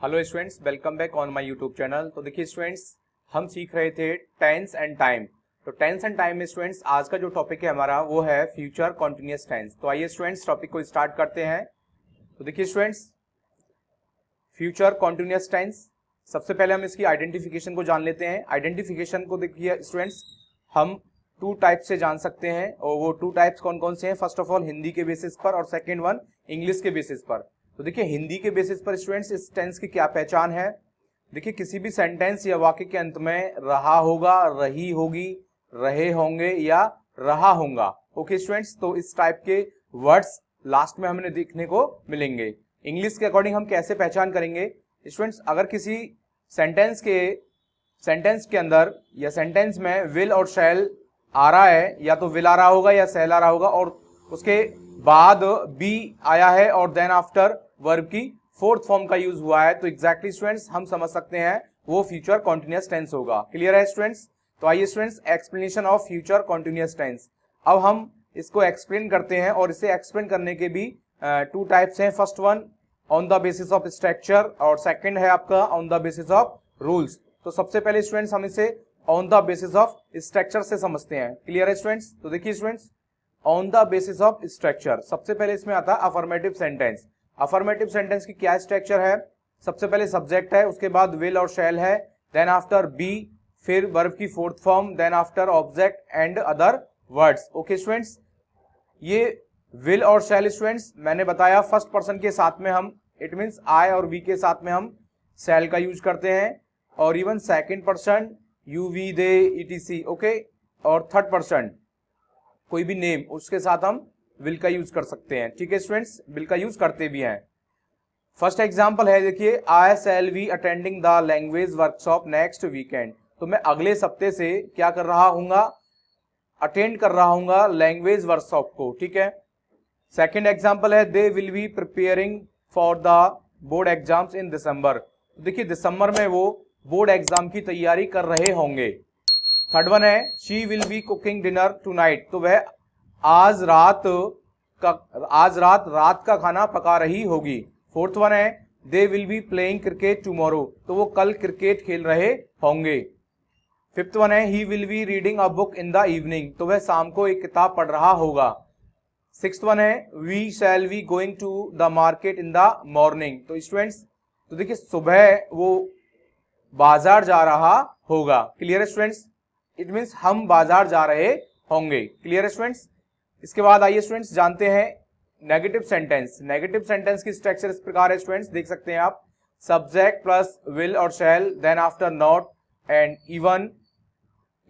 Hello students, welcome back on my YouTube channel. तो देखिए students, हम सीख रहे थे टेंस एंड टाइम। तो टेंस एंड टाइम में स्टूडेंट्स आज का जो टॉपिक है हमारा वो है फ्यूचर कॉन्टिन्यूअस टेंस। तो आइए स्टूडेंट्स टॉपिक को स्टार्ट करते हैं। तो देखिए स्टूडेंट्स, फ्यूचर कॉन्टिन्यूअस टेंस, सबसे पहले हम इसकी आइडेंटिफिकेशन को जान लेते हैं। आइडेंटिफिकेशन को देखिए स्टूडेंट्स, हम टू टाइप से जान सकते हैं और वो टू टाइप्स कौन कौन से हैं। फर्स्ट ऑफ ऑल हिंदी के बेसिस पर और सेकेंड वन इंग्लिश के बेसिस पर। तो देखिए हिंदी के बेसिस पर स्टूडेंट्स इस टेंस की क्या पहचान है। देखिए किसी भी सेंटेंस या वाक्य के अंत में रहा होगा, रही होगी, रहे होंगे या रहा होगा। ओके स्टूडेंट्स, तो इस टाइप के वर्ड्स लास्ट में हमें देखने को मिलेंगे। इंग्लिश के अकॉर्डिंग हम कैसे पहचान करेंगे स्टूडेंट्स, अगर किसी सेंटेंस के अंदर या सेंटेंस में विल और शैल आ रहा है, या तो विल आ रहा होगा या शैल आ रहा होगा, और उसके बाद बी आया है और देन आफ्टर वर्ब की फोर्थ फॉर्म का यूज हुआ है, तो एग्जैक्टली स्टूडेंट्स हम समझ सकते हैं वो फ्यूचर कॉन्टिन्यूअस टेंस होगा। क्लियर है स्टूडेंट्स? तो आइए students, explanation of future continuous tense. अब हम इसको एक्सप्लेन करते हैं और इसे एक्सप्लेन करने के भी टू टाइप्स हैं। First one on the basis of structure और सेकंड है आपका on the basis of rules. तो सबसे पहले स्टूडेंट्स हम इसे on the basis of structure से समझते हैं। क्लियर है स्टूडेंट्स? तो देखिए students, on the basis of structure, सबसे पहले इसमें आता है अफर्मेटिव सेंटेंस। अफर्मेटिव सेंटेंस की क्या स्ट्रक्चर है? सबसे पहले सब्जेक्ट है, उसके बाद विल और शैल है, देन आफ्टर बी, फिर वर्ब की fourth form, then after object and other words. Okay students, ये विल और शैल स्टूडेंट्स मैंने बताया फर्स्ट पर्सन के साथ में हम, इट मींस आई और वी के साथ में हम शैल का यूज करते हैं, और even second person you, we, they, etc. Okay, और थर्ड पर्सन कोई भी नेम, उसके साथ हम विल का यूज कर सकते हैं। ठीक है स्टूडेंट्स, विल का यूज करते भी हैं। फर्स्ट एग्जांपल है, देखिए, I shall be attending the language workshop next weekend. तो मैं अगले सप्ते से क्या कर रहा हूंगा? अटेंड कर रहा हूंगा लैंग्वेज वर्कशॉप को। ठीक है। सेकेंड एग्जाम्पल है, they will be preparing for the board exams in December. देखिए दिसंबर में वो बोर्ड एग्जाम की तैयारी कर रहे होंगे। थर्ड वन है, she will B cooking dinner tonight. तो वह आज रात का खाना पका रही होगी। फोर्थ वन है, they will be playing cricket tomorrow. तो वो कल क्रिकेट खेल रहे होंगे। फिफ्थ वन है, he will be reading a book in the evening. तो वह शाम को एक किताब पढ़ रहा होगा। सिक्स्थ वन है, we shall be going to the market in the morning. तो स्टूडेंट्स, तो देखिए सुबह वो बाजार जा रहा होगा। क्लियर है स्टूडेंट्स? इट मींस हम बाजार जा रहे होंगे। क्लियर है स्टूडेंट्स? इसके बाद आइए स्टूडेंट्स जानते हैं नेगेटिव सेंटेंस। नेगेटिव सेंटेंस की स्ट्रक्चर इस प्रकार है स्टूडेंट्स, देख सकते हैं आप, सब्जेक्ट प्लस विल और shall, then after not and even,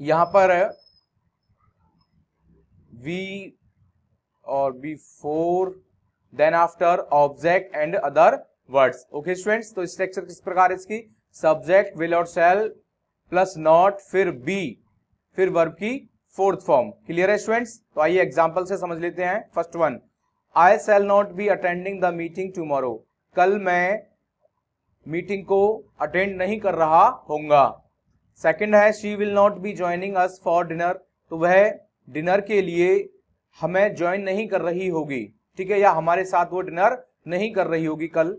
यहां पर वी और before, then after object and other words. Okay students, तो स्ट्रक्चर किस प्रकार है इसकी? सब्जेक्ट, विल और शैल प्लस नॉट, फिर बी, फिर वर्ब की फोर्थ फॉर्म। क्लियर है स्टूडेंट्स? तो आइए एग्जांपल से समझ लेते हैं। First one, I shall not be attending the meeting tomorrow. कल मैं मीटिंग को अटेंड नहीं कर रहा होऊंगा। सेकंड है, she will not B joining us for dinner. तो वह डिनर के लिए हमें ज्वाइन नहीं कर रही होगी। ठीक है, या हमारे साथ वो डिनर नहीं कर रही होगी कल।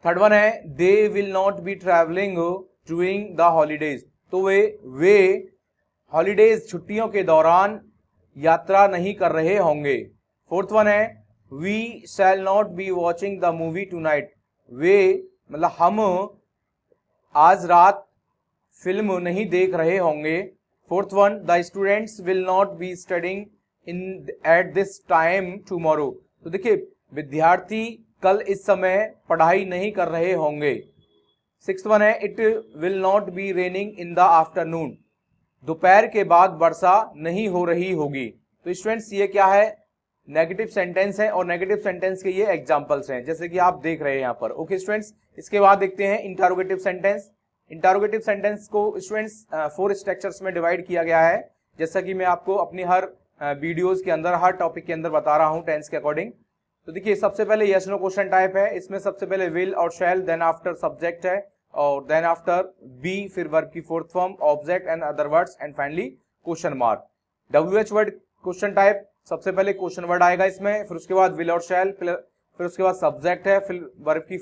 थर्ड वन है, they will not be travelling during the holidays. तो वे हॉलीडेज, छुट्टियों के दौरान यात्रा नहीं कर रहे होंगे। फोर्थ वन है, we shall not be watching the movie tonight. वे मतलब हम आज रात फिल्म नहीं देख रहे होंगे। Fourth one, the students will not be studying in at this time tomorrow. तो देखिए विद्यार्थी कल इस समय पढ़ाई नहीं कर रहे होंगे। सिक्स्थ वन है, it will not B raining in the afternoon. दोपहर के बाद वर्षा नहीं हो रही होगी। तो स्टूडेंट्स ये क्या है? नेगेटिव सेंटेंस है, और नेगेटिव सेंटेंस के ये एग्जांपल्स हैं जैसे कि आप देख रहे हैं यहाँ पर। ओके स्टूडेंट्स, इसके बाद देखते हैं इंटरोगेटिव सेंटेंस। इंटरोगेटिव सेंटेंस को स्टूडेंट्स 4 स्ट्रक्चर्स में डिवाइड किया गया है, जैसा कि मैं आपको अपनी हर वीडियोज के अंदर, हर टॉपिक के अंदर बता रहा हूँ टेंस के अकॉर्डिंग। तो देखिए सबसे पहले यस नो क्वेश्चन टाइप है। इसमें सबसे पहले विल और शैल, देन आफ्टर सब्जेक्ट है, और देन आफ्टर बी, फिर वर्ब की fourth form, object and other words, and finally question mark. WH word question type, सबसे पहले क्वेश्चन वर्ड आएगा इसमें, फिर उसके बाद विल और शैल, फिर उसके बाद सब्जेक्ट है, फिर वर्ब की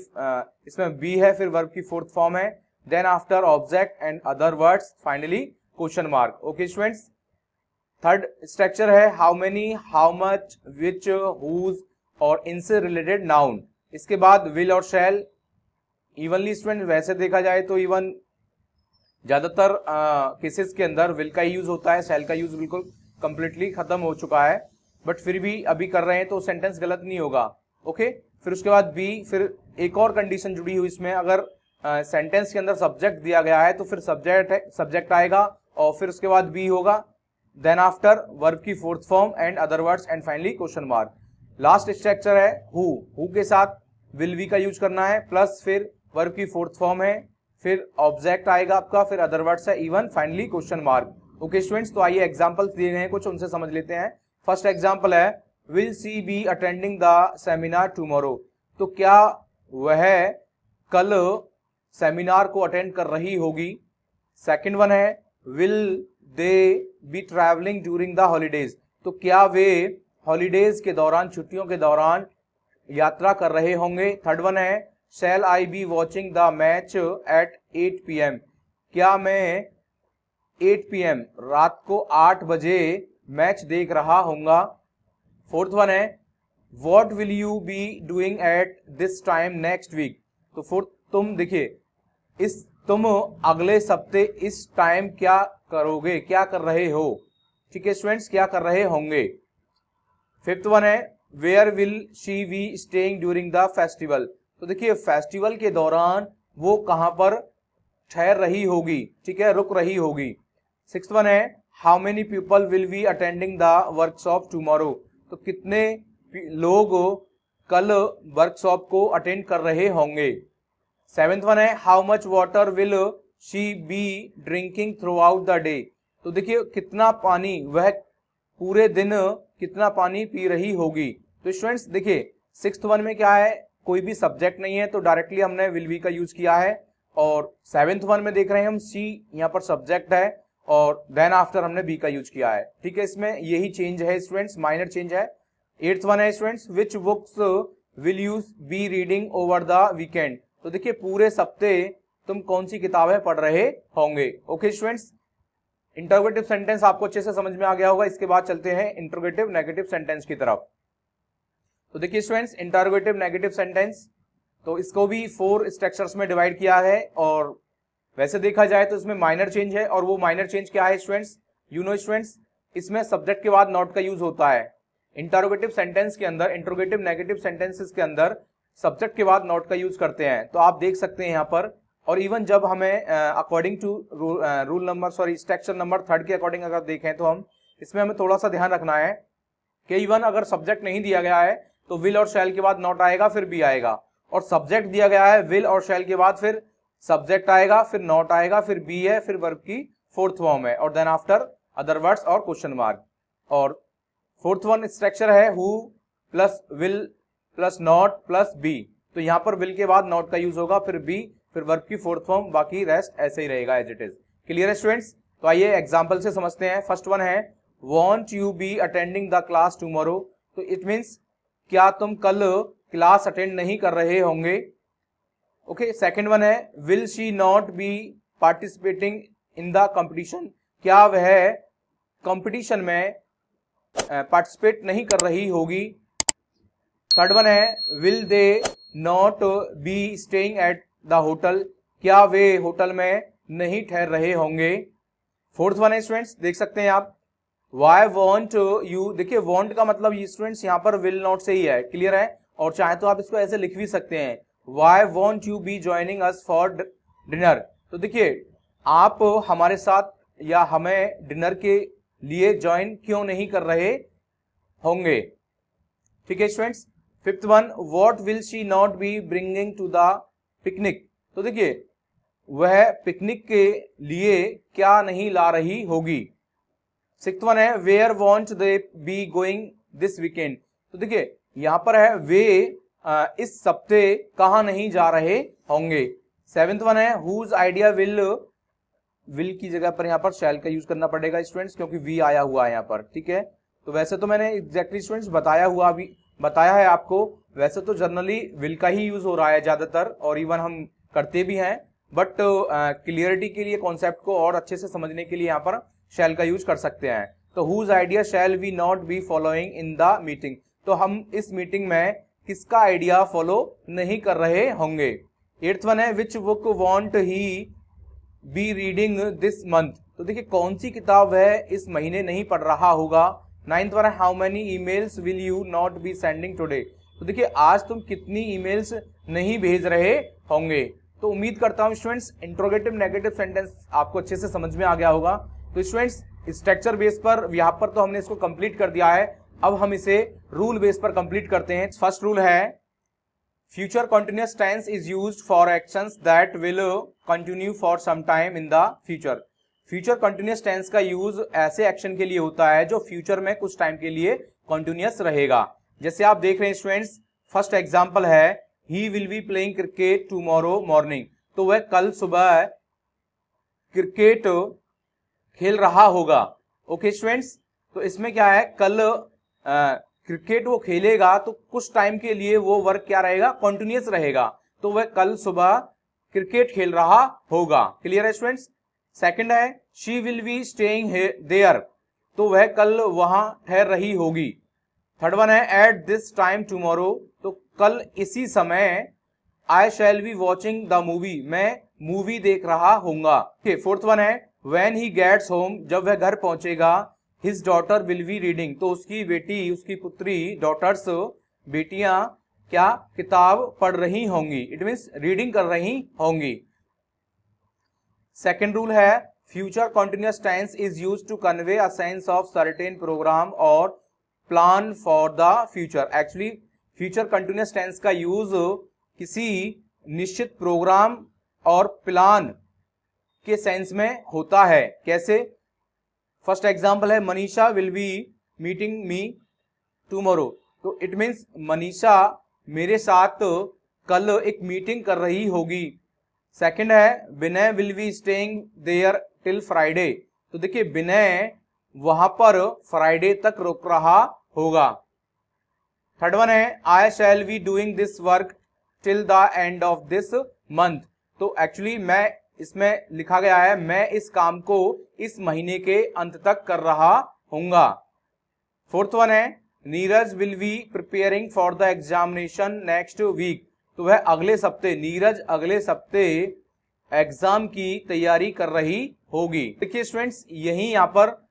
इसमें बी है, फिर वर्ब की फोर्थ फॉर्म है, then after object and other words, finally question mark. Okay students, third structure है how many, how much, which, whose और इनसे रिलेटेड नाउन। इसके बाद विल और शैल। इवनली स्टूडेंट वैसे देखा जाए तो इवन ज्यादातर केसेस के अंदर विल का यूज होता है, शैल का यूज बिल्कुल कंप्लीटली खत्म हो चुका है, बट फिर भी अभी कर रहे हैं तो सेंटेंस गलत नहीं होगा। ओके, फिर उसके बाद बी, फिर एक और कंडीशन जुड़ी हुई इसमें, अगर सेंटेंस के अंदर सब्जेक्ट दिया गया है तो फिर सब्जेक्ट आएगा और फिर उसके बाद बी होगा, देन आफ्टर वर्ब की fourth form and other words and finally question mark. Last structure है हु के साथ विल वी का यूज करना है, प्लस फिर वर्ब की फोर्थ फॉर्म है, फिर ऑब्जेक्ट आएगा आपका, फिर अदर वर्ड्स है, even finally question mark. Okay students, तो आइए एग्जांपल्स दिए गए हैं कुछ, उनसे समझ लेते हैं। फर्स्ट एग्जांपल है will she be attending the seminar tomorrow. तो क्या वह कल सेमिनार को अटेंड कर रही होगी। सेकंड वन है will they be travelling during the holidays. तो क्या वे हॉलीडेज के दौरान, छुट्टियों के दौरान यात्रा कर रहे होंगे। थर्ड वन है shall I be watching the match at 8 PM। क्या मैं 8 PM रात को 8 बजे मैच देख रहा होऊंगा। फोर्थ वन है what will you be doing at this time next week. तो फोर्थ, तुम देखिए तुम अगले सप्ते इस टाइम क्या करोगे, क्या कर रहे हो। ठीक है स्टूडेंट्स, क्या कर रहे होंगे। फिफ्थ वन है where will she be staying during the festival. तो देखिए फेस्टिवल के दौरान वो कहां पर ठहर रही होगी, ठीक है, रुक रही होगी। सिक्स्थ वन है how many people will be attending the workshop tomorrow. तो कितने लोग कल वर्कशॉप को अटेंड कर रहे होंगे। सेवेंथ वन है how much water will she B drinking through out the day. तो देखिए कितना पानी वह पूरे दिन कितना पानी पी रही होगी। तो स्टूडेंट्स देखिए सिक्स्थ वन में क्या है, कोई भी सब्जेक्ट नहीं है तो डायरेक्टली हमने विल बी का यूज किया है, और सेवेंथ वन में देख रहे हैं हम सी, यहाँ पर सब्जेक्ट है और देन आफ्टर हमने बी का यूज किया है। ठीक है, इसमें यही चेंज है स्टूडेंट्स, माइनर चेंज है। एट्थ वन है students which books will you be reading over the weekend. तो देखिए पूरे सप्ते तुम कौन सी किताबें पढ़ रहे होंगे। ओके स्टूडेंट्स, इंटरोगेटिव सेंटेंस आपको अच्छे से समझ में आ गया होगा। इसके बाद चलते हैं इंटरोगेटिव नेगेटिव सेंटेंस की तरफ। तो देखिए स्टूडेंट्स इंटरोगेटिव नेगेटिव सेंटेंस, तो इसको भी 4 स्ट्रक्चर्स में डिवाइड किया है, और वैसे देखा जाए तो इसमें माइनर चेंज है, और वो माइनर चेंज क्या है स्टूडेंट्स, यू नो स्टूडेंट्स, इसमें सब्जेक्ट के बाद नॉट का यूज होता है। इंटरोगेटिव सेंटेंस के अंदर, इंटरोगेटिव नेगेटिव सेंटेंसेस के अंदर सब्जेक्ट के बाद नॉट का यूज करते हैं। तो आप देख सकते हैं यहाँ पर, और इवन जब हमें अकॉर्डिंग टू स्ट्रक्चर नंबर 3 के अकॉर्डिंग अगर देखें तो हम इसमें हमें थोड़ा सा ध्यान रखना है कि इवन अगर सब्जेक्ट नहीं दिया गया है तो विल और शैल के बाद नॉट आएगा, फिर बी आएगा, और सब्जेक्ट दिया गया है विल और शैल के बाद फिर सब्जेक्ट आएगा, फिर नॉट आएगा, फिर बी है, फिर वर्ब की फोर्थ फॉर्म है, और देन आफ्टर अदर वर्ड्स और क्वेश्चन मार्क। और फोर्थ वन स्ट्रक्चर है who plus will plus not plus be. तो यहां पर विल के बाद नॉट का यूज होगा, फिर बी, फिर वर्ब की फोर्थ फॉर्म, बाकी रेस्ट ऐसे ही रहेगा एज इट इज। क्लियर है स्टूडेंट्स, तो आइए एग्जांपल से समझते हैं। फर्स्ट वन है want you B attending the class tomorrow. तो इट मीन्स क्या तुम कल क्लास अटेंड नहीं कर रहे होंगे। ओके, सेकंड वन है will she not be participating in the competition. क्या वह कंपटीशन में पार्टिसिपेट नहीं कर रही होगी। थर्ड वन है will they not be staying at the hotel. क्या वे होटल में नहीं ठहर रहे होंगे। फोर्थ वन है स्टूडेंट्स, देख सकते हैं आप, वाई वॉन्ट यू। देखिए वॉन्ट का मतलब स्टूडेंट्स यहाँ पर विल नॉट से ही है, क्लियर है, और चाहे तो आप इसको ऐसे लिख भी सकते हैं, why won't you be joining us for dinner. तो देखिए आप हमारे साथ या हमें डिनर के लिए ज्वाइन क्यों नहीं कर रहे होंगे। ठीक है students. Fifth one what will she not be bringing to the picnic. तो देखिए वह पिकनिक के लिए क्या नहीं ला रही होगी। सिक्स्थ वन है where won't they be going this weekend. तो देखिए यहां पर है वे इस सप्ते कहां नहीं जा रहे होंगे। सेवेंथ वन है हुज आइडिया विल की जगह पर यहां पर शैल का यूज करना पड़ेगा स्टूडेंट्स, क्योंकि वी आया हुआ है यहां पर। ठीक है, तो वैसे तो मैंने एग्जैक्टली स्टूडेंट्स बताया हुआ बताया है आपको। वैसे तो जनरली विल का ही यूज हो रहा है ज्यादातर, और इवन हम करते भी हैं, बट क्लियरिटी के लिए कॉन्सेप्ट को और अच्छे से समझने के लिए यहाँ पर शैल का यूज कर सकते हैं। तो whose idea shall we not be following in the meeting, तो हम इस मीटिंग में किसका आइडिया फॉलो नहीं कर रहे होंगे। 8th वन है which book won't he be reading this month, तो देखिए कौन सी किताब है इस महीने नहीं पढ़ रहा होगा। 9th वन है how many emails will you not be sending today, तो देखिए आज तुम कितनी ईमेल्स नहीं भेज रहे होंगे। तो उम्मीद करता हूं स्टूडेंट्स इंट्रोगेटिव नेगेटिव सेंटेंस आपको अच्छे से समझ में आ गया होगा। तो स्टूडेंट्स स्ट्रक्चर बेस पर यहाँ पर तो हमने इसको कंप्लीट कर दिया है, अब हम इसे रूल बेस पर कंप्लीट करते हैं। फर्स्ट रूल है future continuous tense is used for actions that will continue for some time in the future. Future continuous tense का यूज ऐसे एक्शन के लिए होता है जो फ्यूचर में कुछ टाइम के लिए कंटिन्यूअस रहेगा। जैसे आप देख रहे हैं स्टूडेंट्स, फर्स्ट एग्जांपल है he will be playing cricket tomorrow morning, तो वह कल सुबह क्रिकेट खेल रहा होगा। ओके स्टूडेंट्स, तो इसमें क्या है, कल क्रिकेट वो खेलेगा तो कुछ टाइम के लिए वो वर्क क्या रहेगा, कंटिन्यूअस रहेगा, तो वह कल सुबह क्रिकेट खेल रहा होगा। क्लियर है स्टूडेंट्स। सेकंड है she will be staying there, तो वह कल वहां ठहर रही होगी। थर्ड वन है एट दिस टाइम टुमारो, तो कल इसी समय I shall be watching the movie, मैं मूवी देख रहा होऊंगा। फोर्थ वन है व्हेन ही गेट्स होम, जब वह घर पहुंचेगा his daughter will be reading, तो उसकी बेटी उसकी पुत्री डॉटर्स बेटियां क्या किताब पढ़ रही होंगी, इट मीन्स रीडिंग कर रही होंगी। सेकेंड रूल है future continuous tense is used to convey a sense of certain programme और plan for the future. Actually future continuous tense का यूज किसी निश्चित प्रोग्राम और प्लान के सेंस में होता है। कैसे, फर्स्ट एग्जांपल है Manisha will be meeting me tomorrow, तो इट मीन्स मनीषा मेरे साथ कल एक मीटिंग कर रही होगी। सेकंड है Vinay will be staying there till Friday, तो देखिए विनय वहां पर फ्राइडे तक रुक रहा होगा। थर्ड वन है I shall be doing this work till the end of this month, तो एक्चुअली मैं इसमें लिखा गया है मैं इस काम को इस महीने के अंत तक कर रहा हूंगा। फोर्थ वन है Neeraj will be preparing for the examination next week, तो वह अगले सप्ते, नीरज अगले सप्ते एग्जाम की तैयारी कर रही होगी। देखिए स्टूडेंट्स यही यहाँ पर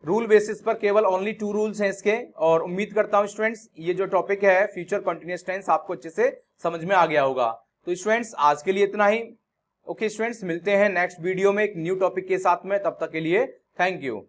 रूल बेसिस पर केवल ओनली 2 रूल्स हैं इसके, और उम्मीद करता हूं स्टूडेंट्स ये जो टॉपिक है फ्यूचर कंटिन्यूअस टेंस आपको अच्छे से समझ में आ गया होगा। तो स्टूडेंट्स आज के लिए इतना ही। ओके स्टूडेंट्स, मिलते हैं नेक्स्ट वीडियो में एक न्यू टॉपिक के साथ में, तब तक के लिए थैंक यू।